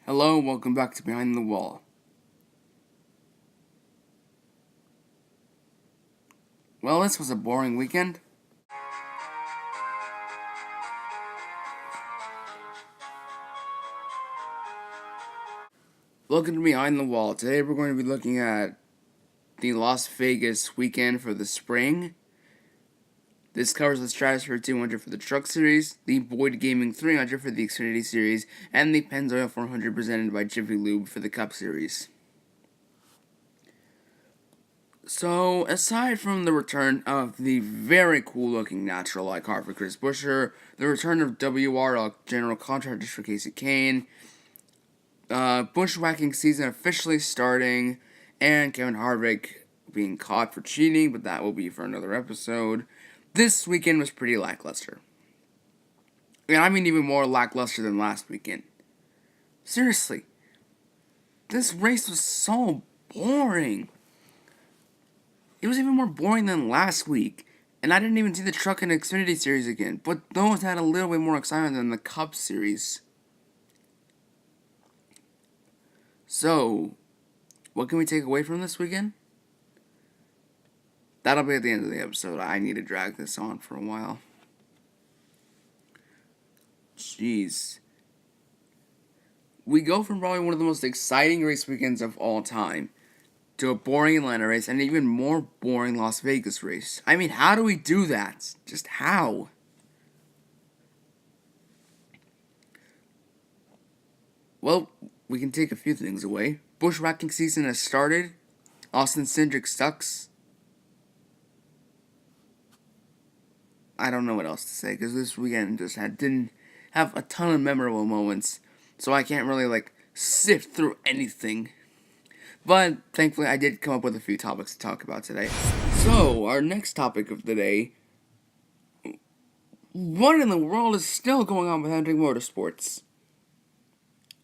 Hello, welcome back to Behind the Wall. Well, this was a boring weekend. Welcome to Behind the Wall. Today we're going to be looking at the Las Vegas weekend for the spring. This covers the Stratosphere 200 for the Truck Series, the Boyd Gaming 300 for the Xfinity Series, and the Pennzoil 400 presented by Jiffy Lube for the Cup Series. So, aside from the return of the very cool-looking natural light car for Chris Buescher, the return of WR general contractors for Casey Kane, bushwhacking season officially starting, and Kevin Harvick being caught for cheating, but that will be for another episode. This weekend was pretty lackluster. And I mean even more lackluster than last weekend. Seriously. This race was so boring. It was even more boring than last week. And I didn't even see the Truck and Xfinity Series again. But those had a little bit more excitement than the Cup Series. So, what can we take away from this weekend? That'll be at the end of the episode. I need to drag this on for a while. Jeez. We go from probably one of the most exciting race weekends of all time to a boring Atlanta race and an even more boring Las Vegas race. I mean, how do we do that? Just how? Well, we can take a few things away. Bushwhacking season has started. Austin Cindric sucks. I don't know what else to say because this weekend just didn't have a ton of memorable moments, so I can't really sift through anything. But thankfully, I did come up with a few topics to talk about today. So our next topic of the day: what in the world is still going on with Hendrick Motorsports?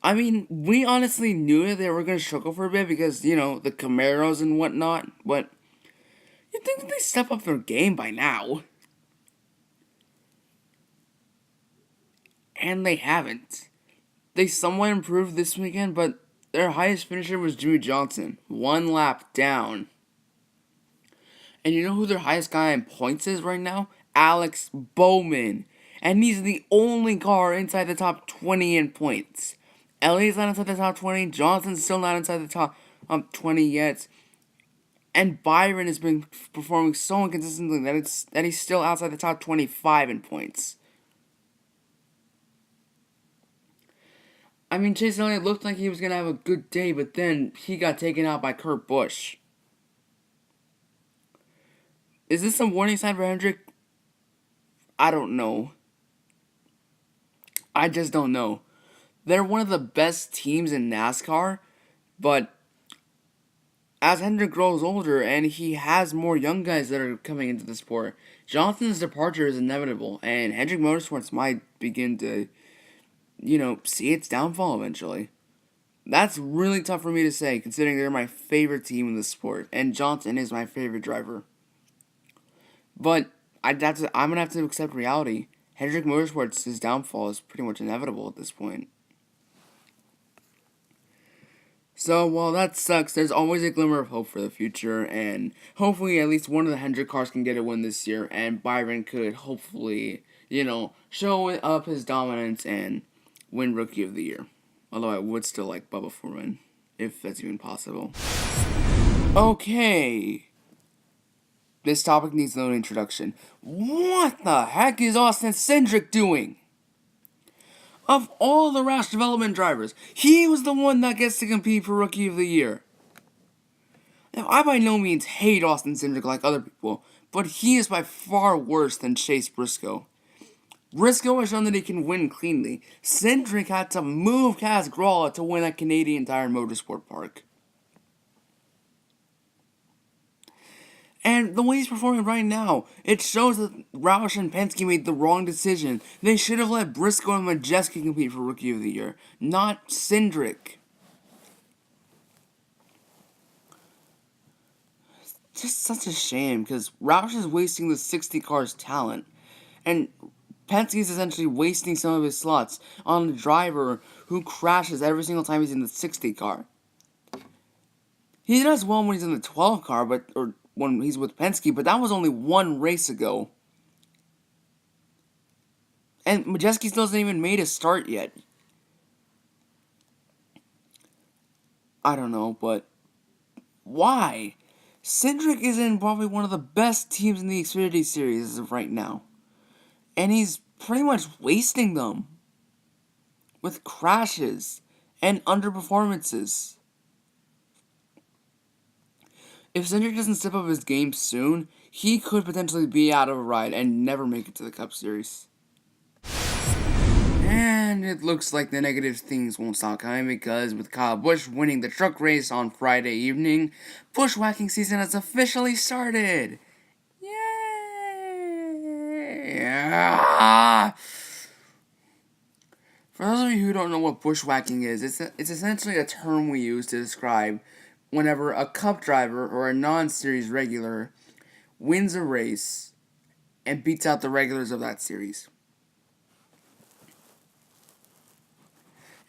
I mean, we honestly knew that they were going to struggle for a bit because, the Camaros and whatnot, but you'd think that they step up their game by now. And they haven't. They somewhat improved this weekend, but their highest finisher was Jimmy Johnson, 1 lap down. And you know who their highest guy in points is right now? Alex Bowman. And he's the only car inside the top 20 in points. Elliott's not inside the top 20. Johnson's still not inside the top 20 yet. And Byron has been performing so inconsistently that he's still outside the top 25 in points. I mean, Chase Elliott looked like he was going to have a good day, but then he got taken out by Kurt Busch. Is this a warning sign for Hendrick? I don't know. I just don't know. They're one of the best teams in NASCAR, but as Hendrick grows older and he has more young guys that are coming into the sport, Johnson's departure is inevitable, and Hendrick Motorsports might begin to see its downfall eventually. That's really tough for me to say, considering they're my favorite team in the sport, and Johnson is my favorite driver. But I'm gonna have to accept reality. Hendrick Motorsports' downfall is pretty much inevitable at this point. So while that sucks, there's always a glimmer of hope for the future, and hopefully at least one of the Hendrick cars can get a win this year, and Byron could hopefully, show up his dominance and win Rookie of the Year. Although I would still like Bubba Foreman, if that's even possible. Okay. This topic needs no introduction. What the heck is Austin Cindric doing? Of all the Roush development drivers, he was the one that gets to compete for Rookie of the Year. Now, I by no means hate Austin Cindric like other people, but he is by far worse than Chase Briscoe. Briscoe has shown that he can win cleanly. Cindric had to move Kaz Gralla to win at Canadian Tire Motorsport Park. And the way he's performing right now, it shows that Roush and Penske made the wrong decision. They should have let Briscoe and Majeski compete for Rookie of the Year, not Cindric. Just such a shame, because Roush is wasting the 60 car's talent. And Penske is essentially wasting some of his slots on a driver who crashes every single time he's in the 60 car. He does well when he's in the 12 car, or when he's with Penske, but that was only one race ago. And Majeski still hasn't even made a start yet. I don't know, but why? Cindric is in probably one of the best teams in the Xfinity Series as of right now. And he's pretty much wasting them with crashes and underperformances. If Cindric doesn't step up his game soon, he could potentially be out of a ride and never make it to the Cup Series. And it looks like the negative things won't stop coming, because with Kyle Busch winning the truck race on Friday evening, bushwhacking season has officially started! Yay! For those of you who don't know what bushwhacking is, it's essentially a term we use to describe whenever a Cup driver or a non-series regular wins a race and beats out the regulars of that series.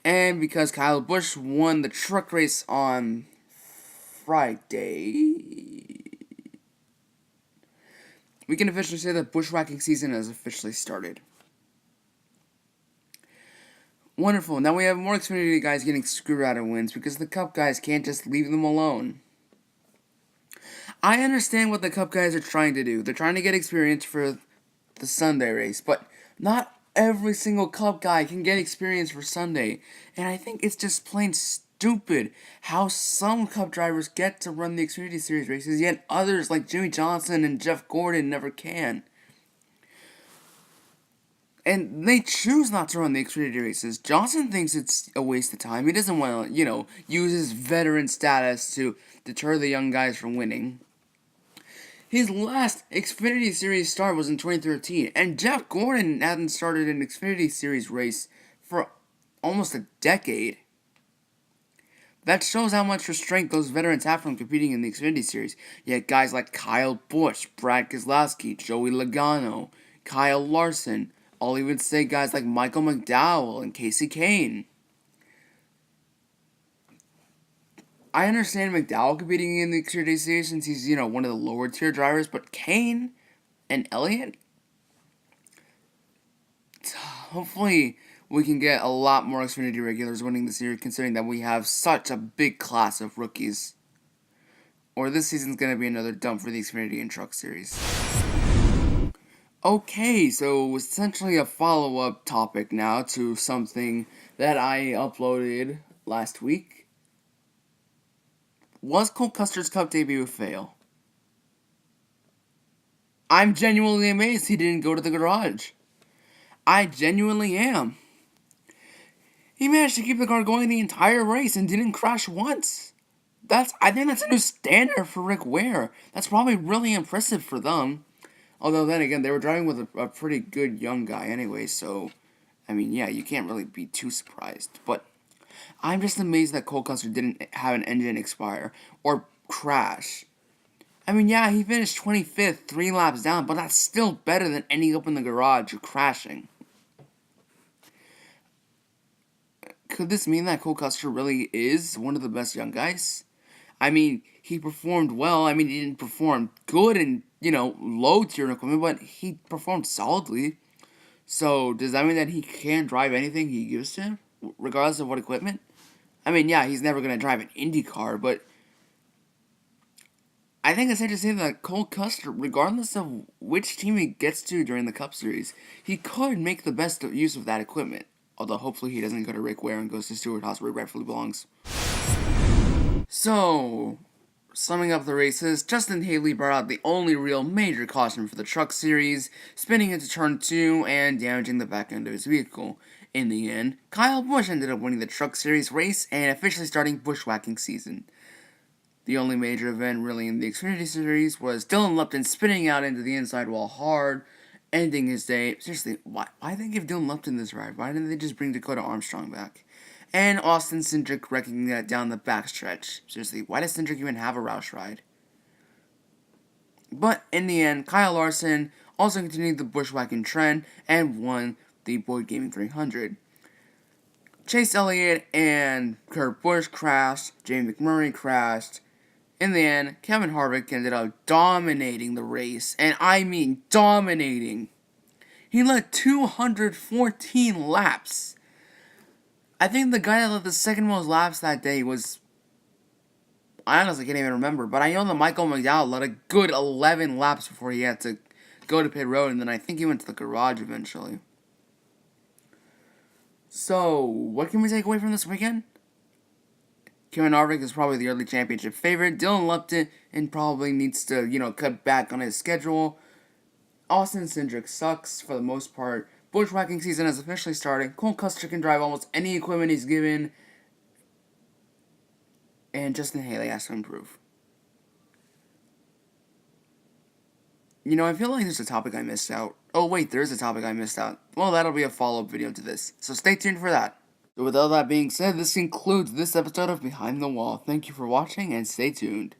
And because Kyle Busch won the truck race on Friday, we can officially say that bushwhacking season has officially started. Wonderful. Now we have more Xfinity guys getting screwed out of wins because the Cup guys can't just leave them alone. I understand what the Cup guys are trying to do. They're trying to get experience for the Sunday race, but not every single Cup guy can get experience for Sunday. And I think it's just plain stupid how some Cup drivers get to run the Xfinity Series races, yet others like Jimmy Johnson and Jeff Gordon never can. And they choose not to run the Xfinity races. Johnson thinks it's a waste of time. He doesn't want to, use his veteran status to deter the young guys from winning. His last Xfinity Series start was in 2013, and Jeff Gordon hadn't started an Xfinity Series race for almost a decade. That shows how much restraint those veterans have from competing in the Xfinity Series. Yet guys like Kyle Busch, Brad Keselowski, Joey Logano, Kyle Larson, I'll even say guys like Michael McDowell and Casey Kane. I understand McDowell competing in the Xfinity Series since he's, one of the lower tier drivers, but Kane and Elliott, hopefully we can get a lot more Xfinity regulars winning this year, considering that we have such a big class of rookies. Or this season's going to be another dump for the Xfinity and Truck Series. Okay, so essentially a follow-up topic now to something that I uploaded last week. Was Cole Custer's Cup debut a fail? I'm genuinely amazed he didn't go to the garage. I genuinely am. He managed to keep the car going the entire race and didn't crash once. I think that's a new standard for Rick Ware. That's probably really impressive for them. Although then again, they were driving with a pretty good young guy anyway, so, you can't really be too surprised. But I'm just amazed that Cole Custer didn't have an engine expire or crash. He finished 25th, 3 laps down, but that's still better than ending up in the garage or crashing. Could this mean that Cole Custer really is one of the best young guys? He performed well. He didn't perform good in, low tier equipment, but he performed solidly. So, does that mean that he can drive anything he gives to him, regardless of what equipment? He's never going to drive an Indy car, but I think it's safe to say that Cole Custer, regardless of which team he gets to during the Cup Series, he could make the best use of that equipment. Although, hopefully he doesn't go to Rick Ware and goes to Stewart-Haas where he rightfully belongs. So, summing up the races, Justin Haley brought out the only real major caution for the Truck Series, spinning into Turn 2 and damaging the back end of his vehicle. In the end, Kyle Busch ended up winning the Truck Series race and officially starting bushwhacking season. The only major event really in the Xfinity Series was Dylan Lupton spinning out into the inside wall hard, ending his day. Seriously, why did they give Dylan Lupton this ride? Why didn't they just bring Dakota Armstrong back? And Austin Cindric wrecking that down the backstretch. Seriously, why does Cindric even have a Roush ride? But in the end, Kyle Larson also continued the bushwhacking trend and won the Boyd Gaming 300. Chase Elliott and Kurt Busch crashed, Jamie McMurray crashed. In the end, Kevin Harvick ended up dominating the race, and I mean dominating. He led 214 laps. I think the guy that led the second most laps that day was, I honestly can't even remember, but I know that Michael McDowell led a good 11 laps before he had to go to pit road, and then I think he went to the garage eventually. So, what can we take away from this weekend? Kevin Harvick is probably the early championship favorite. Dylan Lupton probably needs to, cut back on his schedule. Austin Cindric sucks for the most part. Bushwhacking season has officially started. Cole Custer can drive almost any equipment he's given. And Justin Haley has to improve. I feel like there's a topic I missed out. Oh wait, there is a topic I missed out. Well, that'll be a follow-up video to this. So stay tuned for that. So with all that being said, this concludes this episode of Behind the Wall. Thank you for watching and stay tuned.